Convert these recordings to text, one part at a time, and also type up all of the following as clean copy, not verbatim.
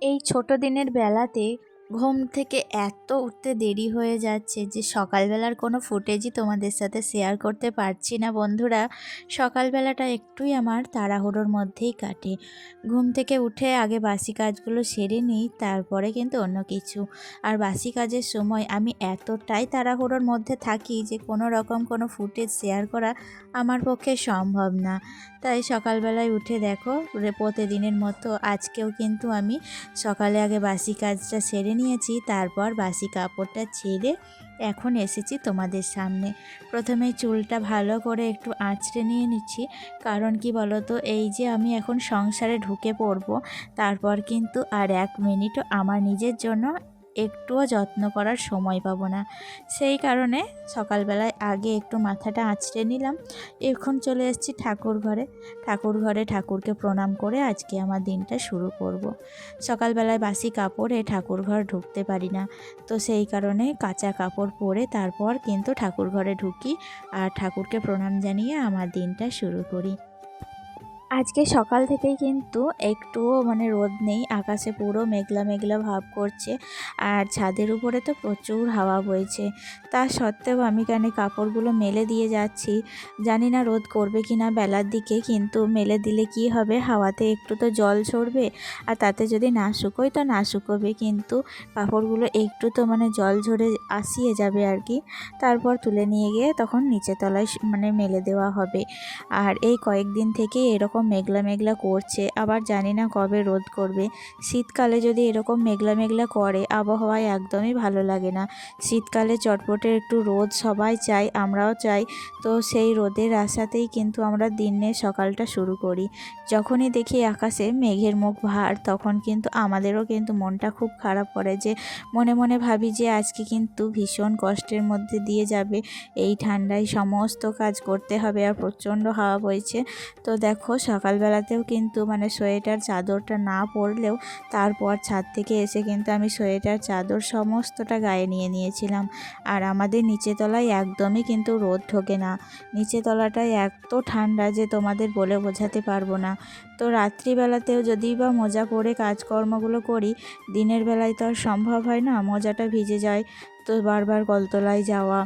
এই ছোট দিনের বেলাতে ঘুম থেকে এত উঠতে দেরি হয়ে যাচ্ছে যে সকালবেলার কোনো ফুটেজই তোমাদের সাথে শেয়ার করতে পারছি না বন্ধুরা। সকালবেলাটা একটুই আমার তাড়াহুড়োর মধ্যেই কাটে। ঘুম থেকে উঠে আগে বাসি কাজগুলো সেরে নিই, তারপরে কিন্তু অন্য কিছু। আর বাসি কাজের সময় আমি এতটাই তাড়াহুড়োর মধ্যে থাকি যে কোনো রকম কোনো ফুটেজ শেয়ার করা আমার পক্ষে সম্ভব না। তাই সকালবেলায় উঠে দেখো প্রতিদিনের মতো আজকেও কিন্তু আমি সকালে আগে বাসি কাজটা সেরে নিয়েছি, তারপর বাসি কাপড়টা ছেড়ে এখন এসেছি তোমাদের সামনে। প্রথমে চুলটা ভালো করে একটু আঁচড়ে নিয়ে নিচ্ছি, কারণ কি বলো তো, এই যে আমি এখন সংসারে ঢুকে পড়বো, তারপর কিন্তু আর 1 মিনিটও আমার নিজের জন্য একটুও যত্ন করার সময় পাবো না। সেই কারণে সকালবেলায় আগে একটু মাথাটা আঁচড়ে নিলাম। এখন চলে এসেছি ঠাকুর ঘরে ঠাকুরকে প্রণাম করে আজকে আমার দিনটা শুরু করব। সকালবেলায় বাসি কাপড়ে ঠাকুরঘর ঢুকতে পারি না, তো সেই কারণে কাঁচা কাপড় পরে তারপর কিন্তু ঠাকুরঘরে ঢুকি আর ঠাকুরকে প্রণাম জানিয়ে আমার দিনটা শুরু করি। আজকে সকাল থেকেই কিন্তু একটুও রোদ নেই, আকাশে পুরো মেঘলা মেঘলা ভাব করছে আর ছাদের উপরে তো প্রচুর হাওয়া বইছে। তা সত্ত্বেও আমি কাপড়গুলো মেলে দিয়ে যাচ্ছি। জানি না রোদ করবে কি না বেলার দিকে, কিন্তু মেলে দিলে কি হবে, হাওয়াতে একটু তো জল ছড়বে, আর তাতে যদি না শুকোয় তো না শুকোবে, কিন্তু কাপড়গুলো একটু তো জল ঝরে আসিয়ে যাবে আর কি। তারপর তুলে নিয়ে গিয়ে তখন নিচে তলায় মেলে দেওয়া হবে। আর এই কয়েকদিন থেকে এরকম মেঘলা মেঘলা করছে, আবার জানি না কবে রোদ করবে। শীতকালে যদি এরকম মেঘলা মেঘলা করে আবহাওয়ায় একদমই ভালো লাগে না। শীতকালে চটপটে একটু রোদ সবাই চাই, আমরাও চাই। তো সেই রোদের আশাতেই কিন্তু আমরা দিনের সকালটা শুরু করি। যখনই দেখি আকাশে মেঘের মুখ ভার, তখন কিন্তু আমাদেরও কিন্তু মনটা খুব খারাপ করে, যে মনে মনে ভাবি যে আজকে কিন্তু ভীষণ কষ্টের মধ্যে দিয়ে যাবে, এই ঠান্ডায় সমস্ত কাজ করতে হবে আর প্রচণ্ড হাওয়া বইছে। তো দেখো সকালবেলাতেও কিন্তু সোয়েটার চাদরটা না পরলেও তারপর ছাদ থেকে এসে কিন্তু আমি সোয়েটার চাদর সমস্তটা গায়ে নিয়ে নিয়েছিলাম। আর আমাদের নিচে তলায় একদমই কিন্তু রোদ ঢোকে না, নিচে তলাটায় এত ঠান্ডা যে তোমাদের বলে বোঝাতে পারবো না। তো রাত্রিবেলাতেও যদি বা মোজা পরে কাজকর্মগুলো করি, দিনের বেলায় তো আর সম্ভব হয় না, মোজাটা ভিজে যায়। তো বারবার কলতলায় যাওয়া,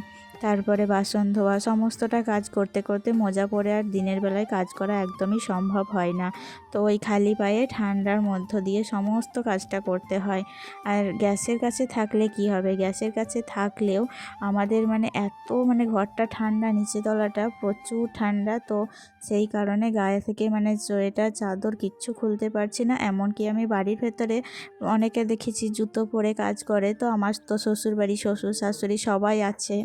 তারপরে বাসন ধোয়া, সমস্তটা কাজ করতে করতে মোজা পরে আর দিনের বেলায় কাজ করা একদমই সম্ভব হয় না। তো ওই খালি পায়ে ঠান্ডার মধ্য দিয়ে সমস্ত কাজটা করতে হয়। আর গ্যাসের কাছে থাকলে কি হবে, গ্যাসের কাছে থাকলেও আমাদের এত ঘরটা ঠান্ডা, নিচে তলাটা প্রচুর ঠান্ডা। তো সেই কারণে গায়ে থেকে সোয়েটার চাদর কিচ্ছু খুলতে পারছি না। এমনকি আমি বাড়ির ভেতরে অনেকে দেখেছি জুতো পরে কাজ করে, তো আমার তো শ্বশুরবাড়ি, শ্বশুর শাশুড়ি সবাই আছে,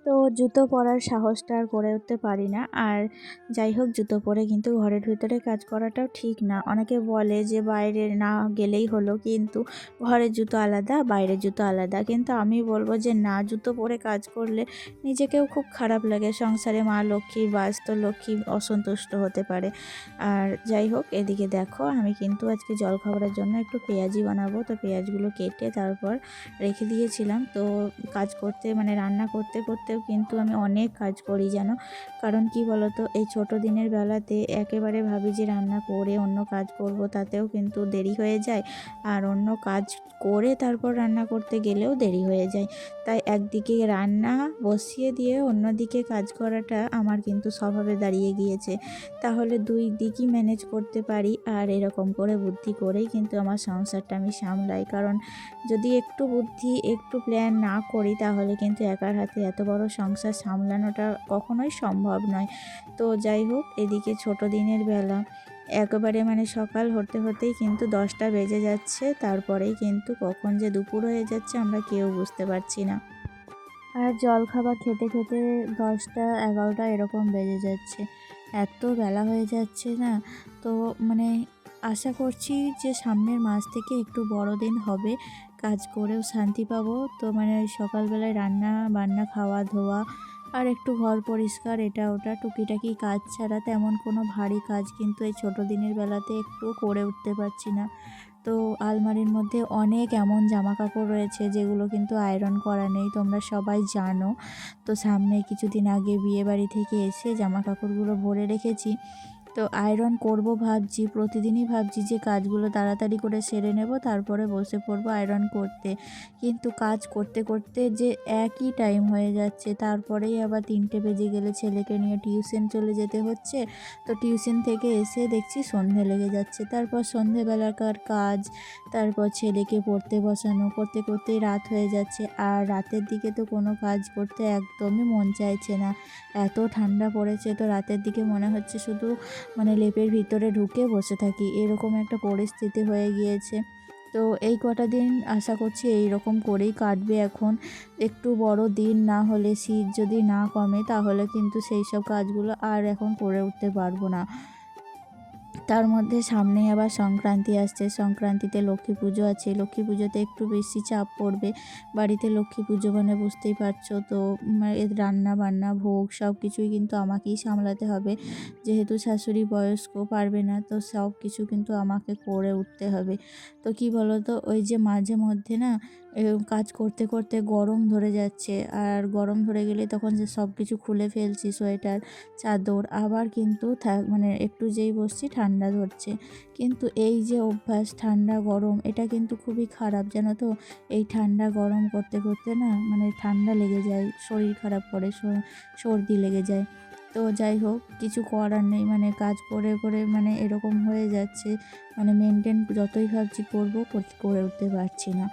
তো জুতো পরার সাহসটা আর করে উঠতে পারি না। আর যাই হোক, জুতো পরে কিন্তু ঘরের ভিতরে কাজ করাটাও ঠিক না। অনেকে বলে যে বাইরে না গেলেই হলো, কিন্তু ঘরের জুতো আলাদা, বাইরের জুতো আলাদা। কিন্তু আমি বলবো যে না, জুতো পরে কাজ করলে নিজেকেও খুব খারাপ লাগে, সংসারে মা লক্ষ্মী, বাস তো লক্ষ্মী অসন্তুষ্ট হতে পারে। আর যাই হোক, এদিকে দেখো আমি কিন্তু আজকে জলখাবারের জন্য একটু পেঁয়াজি বানাবো, তো পেঁয়াজগুলো কেটে তারপর রেখে দিয়েছিলাম। তো কাজ করতে রান্না করতে করতেও কিন্তু আমি অনেক কাজ করি জানো। কারণ কি বলতো, এই ছোট দিনের বেলাতে একেবারে ভাবি যে রান্না করে অন্য কাজ করব, তাতেও কিন্তু দেরি হয়ে যায়। আর অন্য কাজ করে তারপর রান্না করতে গেলেও দেরি হয়ে যায়। তাই একদিকে রান্না বসিয়ে দিয়ে অন্যদিকে কাজ করাটা আমার কিন্তু স্বভাবে দাঁড়িয়ে গিয়েছে। তাহলে দুই দিকই ম্যানেজ করতে পারি, আর এরকম করে বুদ্ধি করেই কিন্তু আমার সংসারটা আমি সামলাই। কারণ যদি একটু বুদ্ধি, একটু প্ল্যান না করি, তাহলে কিন্তু একার হাতে এত বড় সংসার সামলানোটা কখনোই সম্ভব নয়। তো যাই হোক, এদিকে ছোট দিনের বেলা একেবারে সকাল হতে হতেই কিন্তু 10টা বেজে যাচ্ছে, তারপরেই কিন্তু কখন যে দুপুর হয়ে যাচ্ছে আমরা কেউ বুঝতে পারছি না। আর জলখাবার খেতে খেতে 10টা 11টা এরকম বেজে যাচ্ছে, এত বেলা হয়ে যাচ্ছে না। তো আশা করছি যে সামনের মাস থেকে একটু বড় দিন হবে, কাজ করেও শান্তি পাবো। তো সকালবেলায় রান্না বান্না, খাওয়া ধোয়া আর একটু ঘর পরিষ্কার, এটা ওটা টুকিটাকি কাজ ছাড়া তেমন কোনো ভারী কাজ কিন্তু এই ছোট দিনের বেলাতে একটু করে উঠতে পারছি না। তো আলমারির মধ্যে অনেক এমন জামা কাপড় রয়েছে যেগুলো কিন্তু আয়রন করা নেই, তোমরা সবাই জানো। তো সামনে কিছুদিন আগে বিয়ে বাড়ি থেকে এসে জামা কাপড়গুলো ভরে রেখেছি, তো আয়রন করব ভাবছি, প্রতিদিনই ভাবছি যে কাজগুলো তাড়াতাড়ি করে সেরে নেব, তারপরে বসে পড়বো আয়রন করতে। কিন্তু কাজ করতে করতে যে একই টাইম হয়ে যাচ্ছে, তারপরেই আবার 3টে বেজে গেলে ছেলেকে নিয়ে টিউশন চলে যেতে হচ্ছে। তো টিউশন থেকে এসে দেখছি সন্ধে লেগে যাচ্ছে, তারপর সন্ধেবেলাকার কাজ, তারপর ছেলেকে পড়তে বসানো, করতে করতেই রাত হয়ে যাচ্ছে। আর রাতের দিকে তো কোনো কাজ করতে একদমই মন চাইছে না, এত ঠান্ডা পড়েছে। তো রাতের দিকে মনে হচ্ছে শুধু মানে লেপের ভিতরে ঢুকে বসে থাকি, এরকম একটা পরিস্থিতি হয়ে গিয়েছে। তো এই কটা দিন আশা করছি এই রকম করেই কাটবে। এখন একটু বড় দিন না হলে, শীত যদি না কমে, তাহলে কিন্তু সেই সব কাজগুলো আর এখন করে উঠতে পারবো না। তার মধ্যে সামনেই আবার সংক্রান্তি আসছে, সংক্রান্তিতে লক্ষ্মী পুজো আছে, লক্ষ্মী পুজোতে একটু বেশি চাপ পড়বে। বাড়িতে লক্ষ্মী পুজো মানে বুঝতেই পারছো তো, এর রান্না বান্না ভোগ সব কিছুই কিন্তু আমাকেই সামলাতে হবে। যেহেতু শাশুড়ি বয়স্ক, পারবে না, তো সব কিছু কিন্তু আমাকে করে উঠতে হবে। তো কি বলো তো, ওই যে মাঝে মধ্যে না কাজ করতে করতে গরম ধরে যাচ্ছে, আর গরম ধরে গেলে তখন যে সব কিছু খুলে ফেলছি, সোয়েটার চাদর, আবার কিন্তু মানে একটু যেই বসছি ঠান্ডা ধরছে। কিন্তু এই যে অভ্যাস ঠান্ডা গরম, এটা কিন্তু খুবই খারাপ জানো তো। এই ঠান্ডা গরম করতে করতে না মানে ঠান্ডা লেগে যায়, শরীর খারাপ করে, সর্দি লেগে যায়। তো যাই হোক, কিছু করার নেই, মানে কাজ করে করে মানে এরকম হয়ে যাচ্ছে। মানে মেনটেন যতই ভাবছি করবো, করে উঠতে পারছি না।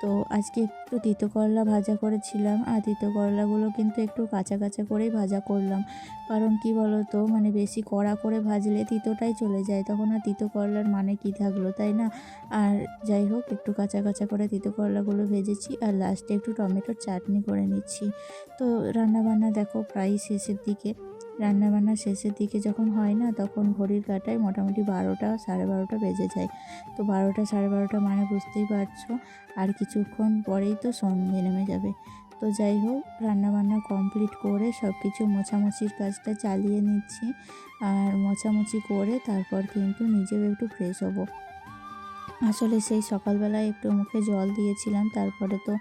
তো আজকে একটু তিতো করলা ভাজা করেছিলাম, আর তিতো করলাগুলো কিন্তু একটু কাঁচা কাঁচা করেই ভাজা করলাম। কারণ কি বলো তো, মানে বেশি কড়া করে ভাজলে তিতোটাই চলে যায়, তখন আর তিতো করলার মানে কি থাকলো, তাই না? আর যাই হোক, একটু কাঁচা কাঁচা করে তিতো করলাগুলো ভেজেছি, আর লাস্টে একটু টমেটোর চাটনি করে নিচ্ছি। তো রান্নাবান্না দেখো প্রায় শেষের দিকে। রান্নাবান্না শেষের দিকে যখন হয় না, তখন ঘড়ির কাঁটায় মোটামুটি 12টা 12:30 বেজে যায়। তো 12টা 12:30 মানে বুঝতেই পারছো, আর কিছুক্ষণ পরেই তো সন্ধে নেমে যাবে। তো যাই হোক, রান্নাবান্না কমপ্লিট করে সব কিছু মোছামুছির কাজটা চালিয়ে নিচ্ছি। আর মোছামুছি করে তারপর কিন্তু নিজেও একটু ফ্রেশ হব। আসলে সেই সকালবেলায় একটু মুখে জল দিয়েছিলাম, তারপরে তো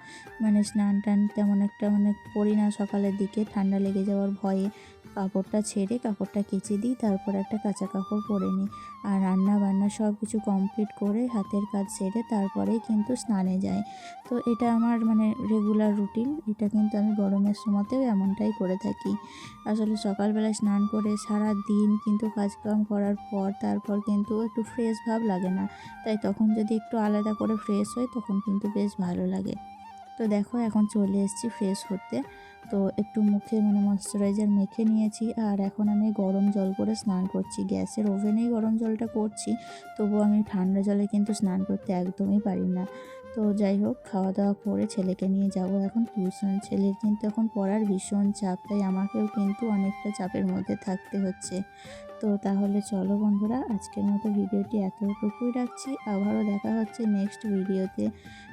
মানে স্নান টান তেমন একটা মানে করি না সকালের দিকে, ঠান্ডা লেগে যাওয়ার ভয়ে। কাপড়টা ছেড়ে কাপড়টা কেচে দিই, তারপর একটা কাঁচা কাপড় পরে নিই। আর রান্না বান্না সব কিছু কমপ্লিট করে হাতের কাজ সেরে তারপরেই কিন্তু স্নানে যাই। তো এটা আমার মানে রেগুলার রুটিন, এটা কিন্তু আমি গরমের সময়তেও এমনটাই করে থাকি। আসলে সকালবেলায় স্নান করে সারা দিন কিন্তু কাজকাম করার পর তারপর কিন্তু একটু ফ্রেশ ভাব লাগে না, তাই তখন যদি একটু আলাদা করে ফ্রেশ হই, তখন কিন্তু বেশ ভালো লাগে। তো দেখো, এখন চলে এসেছি ফ্রেশ হতে। তো একটু মুখে মানে ময়শ্চারাইজার মেখে নিয়েছি, আর এখন আমি গরম জল করে স্নান করছি। গ্যাসের ওভেনেই গরম জলটা করছি, তবুও আমি ঠান্ডা জলে কিন্তু স্নান করতে একদমই পারি না। তো যাই হোক, খাওয়া দাওয়া করে ছেলেকে নিয়ে যাব এখন টিউশন। ছেলের কিন্তু এখন পড়ার ভীষণ চাপ, তাই আমাকেও কিন্তু অনেকটা চাপের মধ্যে থাকতে হচ্ছে। তো তাহলে চলো বন্ধুরা, আজকের মতো ভিডিওটি এতটুকুই রাখছি। আবারও দেখা হচ্ছে নেক্সট ভিডিওতে।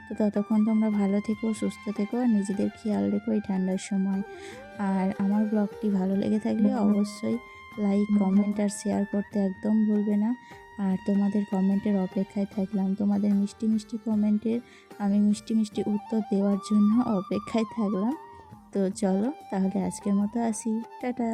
তো ততক্ষণ তোমরা ভালো থেকো, সুস্থ থেকো, আর নিজেদের খেয়াল রেখো এই ঠান্ডার সময়। আর আমার ব্লগটি ভালো লেগে থাকলে অবশ্যই লাইক, কমেন্ট আর শেয়ার করতে একদম ভুলবে না। আর তোমাদের কমেন্টের অপেক্ষায় থাকলাম, তোমাদের মিষ্টি মিষ্টি কমেন্টের আমি মিষ্টি মিষ্টি উত্তর দেওয়ার জন্য অপেক্ষায় থাকলাম। তো চলো তাহলে আজকের মতো আসি, টাটা।